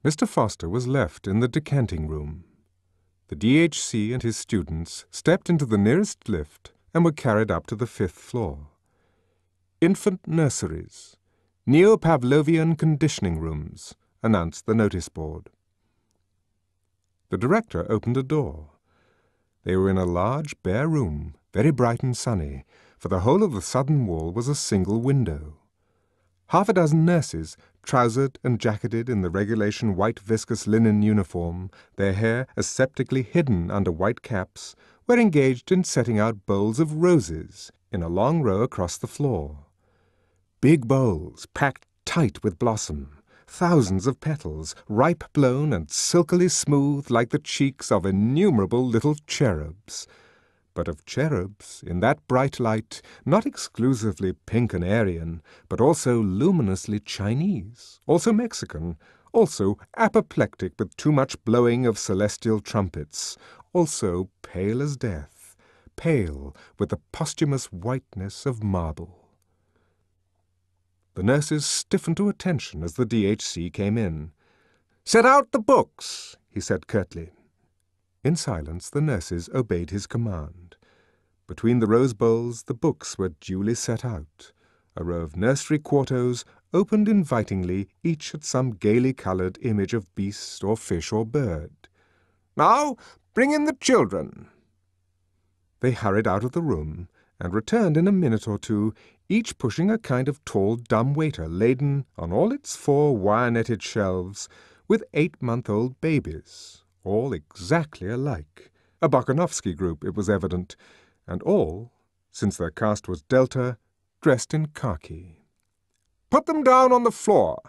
Mr. Foster was left in the decanting room. The DHC and his students stepped into the nearest lift and were carried up to the 5th floor. Infant nurseries, neo-Pavlovian conditioning rooms, announced the notice board. The director opened a door. They were in a large, bare room, very bright and sunny, for the whole of the southern wall was a single window. Half a dozen nurses, trousered and jacketed in the regulation white viscous linen uniform, their hair aseptically hidden under white caps, were engaged in setting out bowls of roses in a long row across the floor. Big bowls, packed tight with blossom, thousands of petals, ripe blown and silkily smooth like the cheeks of innumerable little cherubs. But of cherubs, in that bright light, not exclusively pink and Aryan, but also luminously Chinese, also Mexican, also apoplectic with too much blowing of celestial trumpets, also pale as death, pale with the posthumous whiteness of marble. The nurses stiffened to attention as the DHC came in. "Set out the books," he said curtly. In silence, the nurses obeyed his command. Between the rose bowls, the books were duly set out. A row of nursery quartos opened invitingly, each at some gaily coloured image of beast or fish or bird. "Now, bring in the children." They hurried out of the room and returned in a minute or two, each pushing a kind of tall dumb waiter laden, on all its 4 wire-netted shelves, with 8-month-old babies, all exactly alike. A Bokanovsky group, it was evident, and all, since their caste was Delta, dressed in khaki. "Put them down on the floor."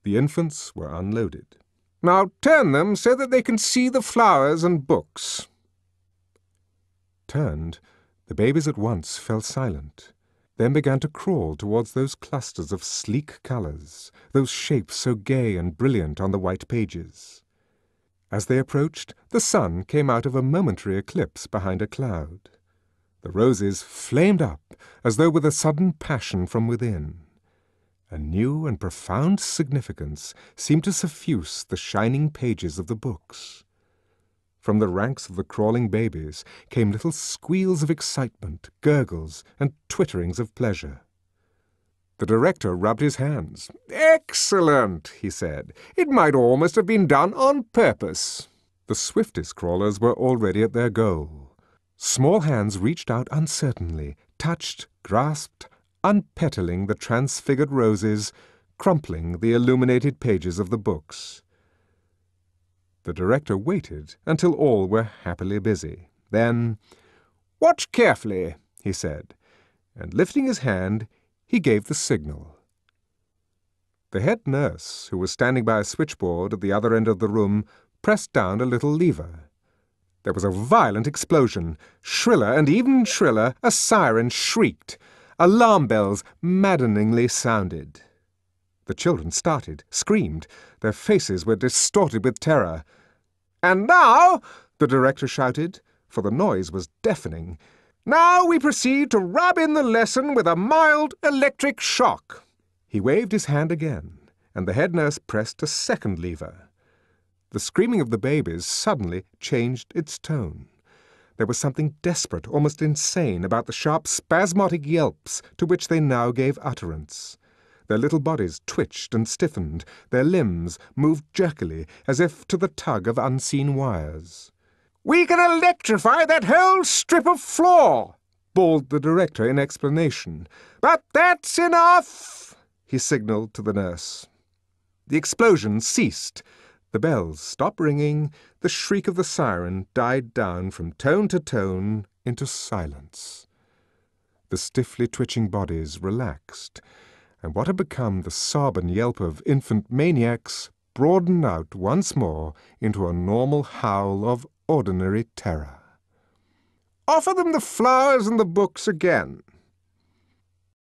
The infants were unloaded. "Now turn them so that they can see the flowers and books." Turned, the babies at once fell silent, then began to crawl towards those clusters of sleek colours, those shapes so gay and brilliant on the white pages. As they approached, the sun came out of a momentary eclipse behind a cloud. The roses flamed up as though with a sudden passion from within. A new and profound significance seemed to suffuse the shining pages of the books. From the ranks of the crawling babies came little squeals of excitement, gurgles, and twitterings of pleasure. The director rubbed his hands. "Excellent," he said. "It might almost have been done on purpose." The swiftest crawlers were already at their goal. Small hands reached out uncertainly, touched, grasped, unpetaling the transfigured roses, crumpling the illuminated pages of the books. The director waited until all were happily busy. Then, "Watch carefully," he said, and lifting his hand, he gave the signal. The head nurse, who was standing by a switchboard at the other end of the room, pressed down a little lever. There was a violent explosion. Shriller and even shriller, a siren shrieked. Alarm bells maddeningly sounded. The children started, screamed. Their faces were distorted with terror. "And now," the director shouted, for the noise was deafening, "now we proceed to rub in the lesson with a mild electric shock." He waved his hand again, and the head nurse pressed a second lever. The screaming of the babies suddenly changed its tone. There was something desperate, almost insane, about the sharp, spasmodic yelps to which they now gave utterance. Their little bodies twitched and stiffened, their limbs moved jerkily, as if to the tug of unseen wires. "We can electrify that whole strip of floor," bawled the director in explanation. "But that's enough," he signalled to the nurse. The explosion ceased. The bells stopped ringing. The shriek of the siren died down from tone to tone into silence. The stiffly twitching bodies relaxed, and what had become the sob and yelp of infant maniacs broadened out once more into a normal howl of ordinary terror. "Offer them the flowers and the books again,"